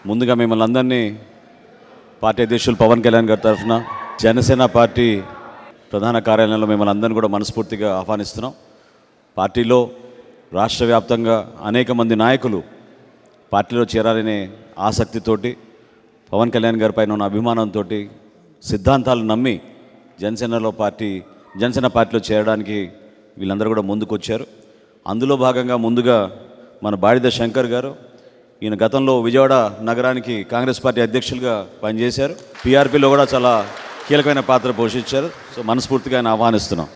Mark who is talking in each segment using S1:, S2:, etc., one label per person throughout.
S1: ముందుగా మిమ్మల్ని అందరినీ పార్టీ అధ్యక్షులు పవన్ కళ్యాణ్ గారి తరఫున జనసేన పార్టీ ప్రధాన కార్యాలయంలో మిమ్మల్ని అందరినీ కూడా మనస్ఫూర్తిగా ఆహ్వానిస్తున్నాం. పార్టీలో రాష్ట్ర వ్యాప్తంగా అనేక మంది నాయకులు పార్టీలో చేరాలనే ఆసక్తితోటి పవన్ కళ్యాణ్ గారి పైన ఉన్న అభిమానంతో సిద్ధాంతాలు నమ్మి జనసేన పార్టీలో చేరడానికి వీళ్ళందరూ కూడా ముందుకు వచ్చారు. అందులో భాగంగా ముందుగా మన బాడిద శంకర్ గారు, ఈయన గతంలో విజయవాడ నగరానికి కాంగ్రెస్ పార్టీ అధ్యక్షులుగా పనిచేశారు. పీఆర్పీలో కూడా చాలా కీలకమైన పాత్ర పోషించారు. సో మనస్ఫూర్తిగా ఆయన ఆహ్వానిస్తున్నాం.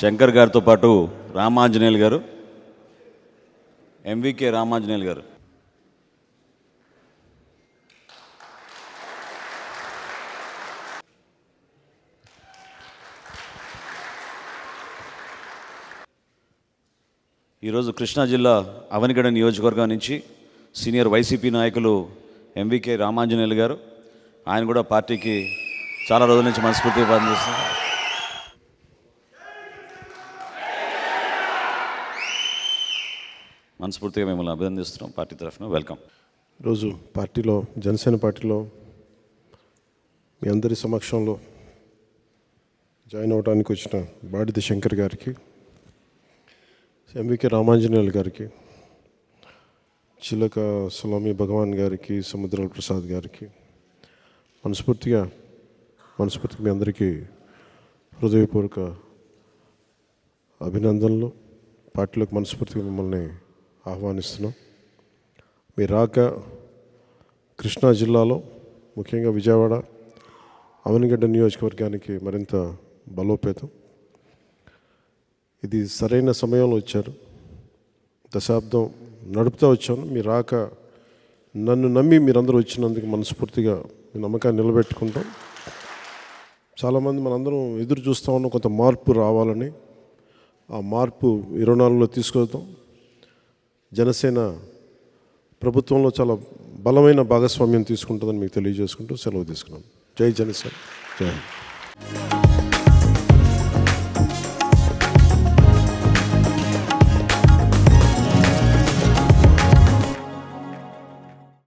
S1: శంకర్ గారితో పాటు రామాంజనేయులు గారు, ఎంవికే రామాంజనేయులు గారు. ఈరోజు కృష్ణా జిల్లా అవనిగడ్డ నియోజకవర్గం నుంచి సీనియర్ వైసీపీ నాయకులు ఎంవికే రామాంజనేయులు గారు, ఆయన కూడా పార్టీకి చాలా రోజుల నుంచి మనస్ఫూర్తిగా పనిచేస్తున్నారు. మనస్ఫూర్తిగా మిమ్మల్ని అభినందిస్తున్నాం పార్టీ తరఫున. వెల్కమ్.
S2: ఈరోజు పార్టీలో జనసేన పార్టీలో మీ అందరి సమక్షంలో జాయిన్ అవ్వడానికి వచ్చిన బాడిద శంకర్ గారికి, ఎంవికే రామాంజనేయులు గారికి, చిలక సులామి భగవాన్ గారికి, సముద్రాల ప్రసాద్ గారికి మనస్ఫూర్తిగా మీ అందరికీ హృదయపూర్వక అభినందనలు. పార్టీలోకి మనస్ఫూర్తిగా మిమ్మల్ని ఆహ్వానిస్తున్నాం. మీ రాక కృష్ణా జిల్లాలో ముఖ్యంగా విజయవాడ అవనిగడ్డ నియోజకవర్గానికి మరింత బలోపేతం. ఇది సరైన సమయంలో వచ్చారు. దశాబ్దం నడుపుతూ వచ్చాను. మీ రాక నన్ను నమ్మి మీరందరూ వచ్చినందుకు మనస్ఫూర్తిగా మీ నమ్మకాన్ని నిలబెట్టుకుంటాం. చాలామంది మనందరం ఎదురు చూస్తూ ఉన్నాం కొంత మార్పు రావాలని. ఆ మార్పు 24లో తీసుకొద్దాం. జనసేన ప్రభుత్వంలో చాలా బలమైన భాగస్వామ్యం తీసుకుంటుందని మీకు తెలియజేసుకుంటూ సెలవు తీసుకున్నాం. జై జనసేన, జై హింద్.